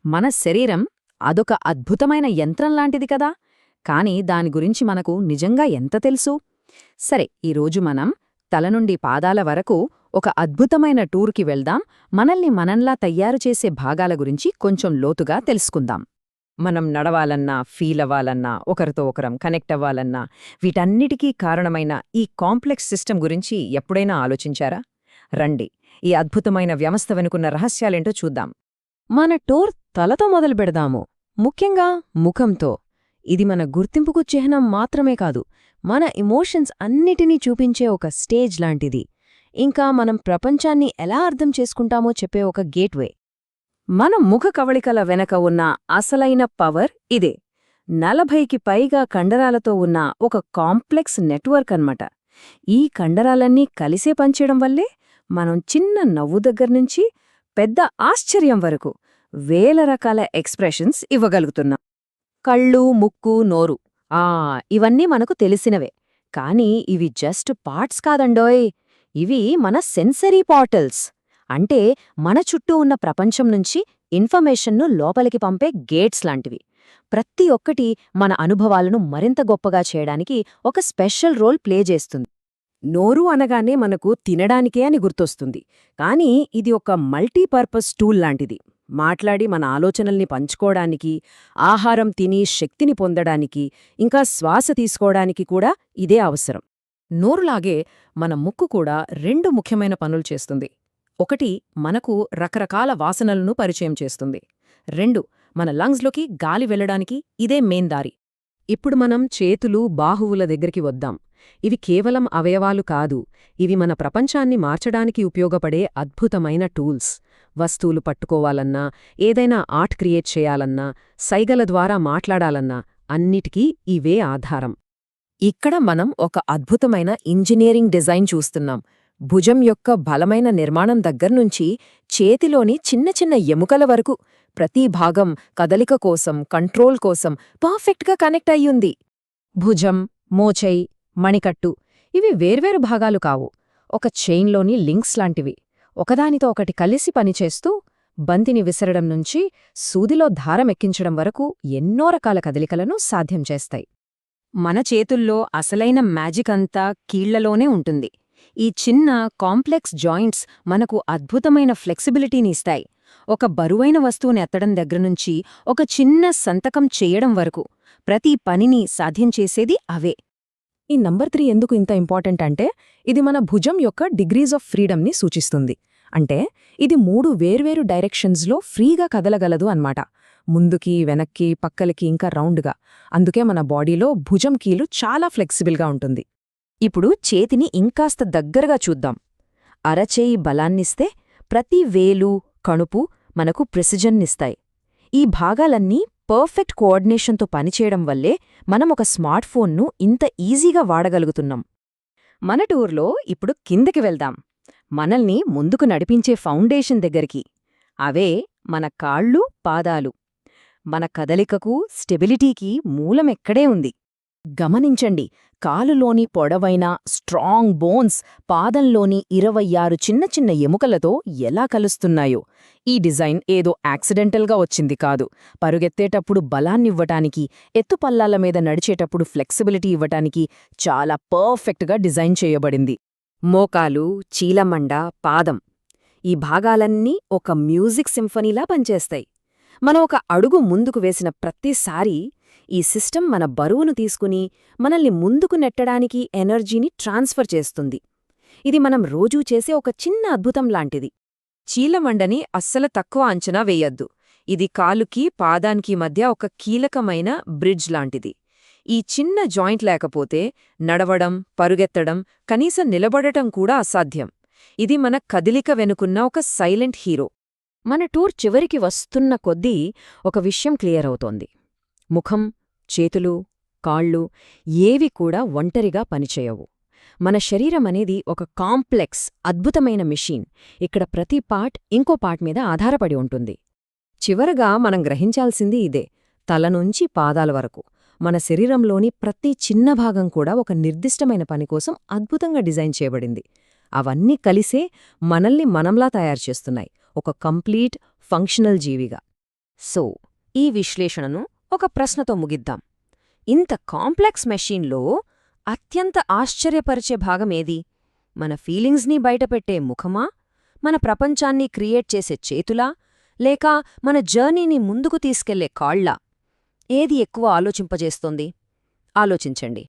మన శరీరం అదొక అద్భుతమైన యంత్రం లాంటిది కదా, కాని దాని గురించి మనకు నిజంగా ఎంత తెలుసు? సరే, ఈరోజు మనం తల నుండి పాదాల వరకు ఒక అద్భుతమైన టూర్కి వెళ్దాం. మనల్ని మనంలా తయారు చేసే భాగాల గురించి కొంచెం లోతుగా తెలుసుకుందాం. మనం నడవాలన్నా, ఫీల్ అవ్వాలన్నా, ఒకరితో ఒకరం కనెక్ట్ అవ్వాలన్నా, వీటన్నిటికీ కారణమైన ఈ కాంప్లెక్స్ సిస్టమ్ గురించి ఎప్పుడైనా ఆలోచించారా? రండి, ఈ అద్భుతమైన వ్యవస్థ వెనుకున్న రహస్యాలేంటో చూద్దాం. మన టూర్ తలతో మొదలు పెడదాము, ముఖ్యంగా ముఖంతో. ఇది మన గుర్తింపుకు చిహ్నం మాత్రమే కాదు, మన ఎమోషన్స్ అన్నిటినీ చూపించే ఒక స్టేజ్ లాంటిది. ఇంకా మనం ప్రపంచాన్ని ఎలా అర్థం చేసుకుంటామో చెప్పే ఒక గేట్వే. మన ముఖ కవళికల వెనక ఉన్న అసలైన పవర్ ఇదే. 40కి పైగా కండరాలతో ఉన్న ఒక కాంప్లెక్స్ నెట్వర్క్ అన్నమాట. ఈ కండరాలన్నీ కలిసే పనిచేయడం వల్లే మనం చిన్న నవ్వు దగ్గర్నుంచి పెద్ద ఆశ్చర్యం వరకు వేల రకాల ఎక్స్ప్రెషన్స్ ఇవ్వగలుగుతున్నాం. కళ్ళు, ముక్కు, నోరు, ఇవన్నీ మనకు తెలిసినవే. కానీ ఇవి జస్ట్ పార్ట్స్ కాదండోయ్, ఇవి మన సెన్సరీ పోర్టల్స్. అంటే మన చుట్టూ ఉన్న ప్రపంచం నుంచి ఇన్ఫర్మేషన్ను లోపలికి పంపే గేట్స్ లాంటివి. ప్రతి ఒక్కటి మన అనుభవాలను మరింత గొప్పగా చేయడానికి ఒక స్పెషల్ రోల్ ప్లే చేస్తుంది. నోరు అనగానే మనకు తినడానికే అని గుర్తొస్తుంది, కానీ ఇది ఒక మల్టీపర్పస్ టూల్ లాంటిది. మాట్లాడి మన ఆలోచనల్ని పంచుకోవడానికి, ఆహారం తిని శక్తిని పొందడానికి, ఇంకా శ్వాస తీసుకోవడానికి కూడా ఇదే అవసరం. నోరులాగే మన ముక్కు కూడా 2 ముఖ్యమైన పనులు చేస్తుంది. 1, మనకు రకరకాల వాసనలను పరిచయం చేస్తుంది. 2, మన లంగ్స్లోకి గాలి వెళ్లడానికి ఇదే మెయిన్ దారి. ఇప్పుడు మనం చేతులు, బాహువుల దగ్గరికి వద్దాం. ఇవి కేవలం అవయవాలు కాదు, ఇవి మన ప్రపంచాన్ని మార్చడానికి ఉపయోగపడే అద్భుతమైన టూల్స్. వస్తువులు పట్టుకోవాలన్నా, ఏదైనా ఆర్ట్ క్రియేట్ చేయాలన్నా, సైగల ద్వారా మాట్లాడాలన్నా అన్నిటికీ ఇవే ఆధారం. ఇక్కడ మనం ఒక అద్భుతమైన ఇంజనీరింగ్ డిజైన్ చూస్తున్నాం. భుజం యొక్క బలమైన నిర్మాణం దగ్గర్నుంచి చేతిలోని చిన్న చిన్న ఎముకల వరకు ప్రతి భాగం కదలిక కోసం, కంట్రోల్ కోసం పర్ఫెక్ట్గా కనెక్ట్ అయ్యుంది. భుజం, మోచై, మణికట్టు ఇవి వేర్వేరు భాగాలు కావు, ఒక చైన్లోని లింక్స్ లాంటివి. ఒకదానితో ఒకటి కలిసి పనిచేస్తూ బంతిని విసరడం నుంచి సూదిలో దారమెక్కించడం వరకు ఎన్నో రకాల కదలికలను సాధ్యం చేస్తాయి. మన చేతుల్లో అసలైన మ్యాజిక్ అంతా కీళ్లలోనే ఉంటుంది. ఈ చిన్న కాంప్లెక్స్ జాయింట్స్ మనకు అద్భుతమైన ఫ్లెక్సిబిలిటీని ఇస్తాయి. ఒక బరువైన వస్తువుని ఎత్తడం దగ్గరనుంచి ఒక చిన్న సంతకం చేయడం వరకు ప్రతి పనిని సాధ్యం చేసేది అవే. ఈ నంబర్ 3 ఎందుకు ఇంత ఇంపార్టెంట్ అంటే, ఇది మన భుజం యొక్క డిగ్రీస్ ఆఫ్ ఫ్రీడమ్ని సూచిస్తుంది. అంటే ఇది 3 వేర్వేరు డైరెక్షన్స్లో ఫ్రీగా కదలగలదు అన్నమాట. ముందుకి, వెనక్కి, పక్కలకి, ఇంకా రౌండ్గా. అందుకే మన బాడీలో భుజం కీలు చాలా ఫ్లెక్సిబుల్గా ఉంటుంది. ఇప్పుడు చేతిని ఇంకాస్త దగ్గరగా చూద్దాం. అరచేయి బలాన్నిస్తే ప్రతి వేలు, కణుపు మనకు ప్రెసిజన్నిస్తాయి. ఈ భాగాలన్నీ పర్ఫెక్ట్ కోఆర్డినేషన్తో పనిచేయడం వల్లే మనం ఒక స్మార్ట్ ఫోన్ను ఇంత ఈజీగా వాడగలుగుతున్నాం. మన టూర్లో ఇప్పుడు కిందకి వెళ్దాం, మనల్ని ముందుకు నడిపించే ఫౌండేషన్ దగ్గరికి. అవే మన కాళ్ళు, పాదాలు. మన కదలికకు, స్టెబిలిటీకి మూలమెక్కడే ఉంది. గమనించండి, కాలులోని పొడవైన స్ట్రాంగ్ బోన్స్ పాదంలోని 26 చిన్న చిన్న ఎముకలతో ఎలా కలుస్తున్నాయో. ఈ డిజైన్ ఏదో యాక్సిడెంటల్గా వచ్చింది కాదు. పరుగెత్తేటప్పుడు బలాన్నివ్వటానికి, ఎత్తుపల్లాల మీద నడిచేటప్పుడు ఫ్లెక్సిబిలిటీ ఇవ్వటానికి చాలా పర్ఫెక్ట్గా డిజైన్ చేయబడింది. మోకాలు, చీలమండ, పాదం ఈ భాగాలన్నీ ఒక మ్యూజిక్ సింఫనీలా పనిచేస్తాయి. మనం ఒక అడుగు ముందుకు వేసిన ప్రతిసారీ ఈ సిస్టమ్ మన బరువును తీసుకుని మనల్ని ముందుకు నెట్టడానికి ఎనర్జీని ట్రాన్స్ఫర్ చేస్తుంది. ఇది మనం రోజూ చేసే ఒక చిన్న అద్భుతం లాంటిది. చీలమండని అస్సలు తక్కువ అంచనా వేయద్దు. ఇది కాలుకి, పాదానికి మధ్య ఒక కీలకమైన బ్రిడ్జ్ లాంటిది. ఈ చిన్న జాయింట్ లేకపోతే నడవడం, పరుగెత్తడం, కనీసం నిలబడటం కూడా అసాధ్యం. ఇది మన కదిలిక వెనుకున్న ఒక సైలెంట్ హీరో. మన టూర్ చివరికి వస్తున్న కొద్దీ ఒక విషయం క్లియర్ అవుతోంది. ముఖం, చేతులు, కాళ్ళు ఏవి కూడా ఒంటరిగా పనిచేయవు. మన శరీరం అనేది ఒక కాంప్లెక్స్, అద్భుతమైన మెషీన్. ఇక్కడ ప్రతి పార్ట్ ఇంకో పార్ట్ మీద ఆధారపడి ఉంటుంది. చివరగా మనం గ్రహించాల్సింది ఇదే: తలనుంచి పాదాల వరకు మన శరీరంలోని ప్రతి చిన్న భాగం కూడా ఒక నిర్దిష్టమైన పని కోసం అద్భుతంగా డిజైన్ చేయబడింది. అవన్నీ కలిసే మనల్ని మనంలా తయారుచేస్తున్నాయి, ఒక కంప్లీట్ ఫంక్షనల్ జీవిగా. సో ఈ విశ్లేషణను ఒక ప్రశ్నతో ముగిద్దాం. ఇంత కాంప్లెక్స్ మెషీన్లో అత్యంత ఆశ్చర్యపరిచే భాగమేది? మన ఫీలింగ్స్ని బయటపెట్టే ముఖమా, మన ప్రపంచాన్ని క్రియేట్ చేసే చేతులా, లేక మన జర్నీని ముందుకు తీసుకెళ్లే కాళ్ళా? ఏది ఎక్కువ ఆలోచింపజేస్తోంది? ఆలోచించండి.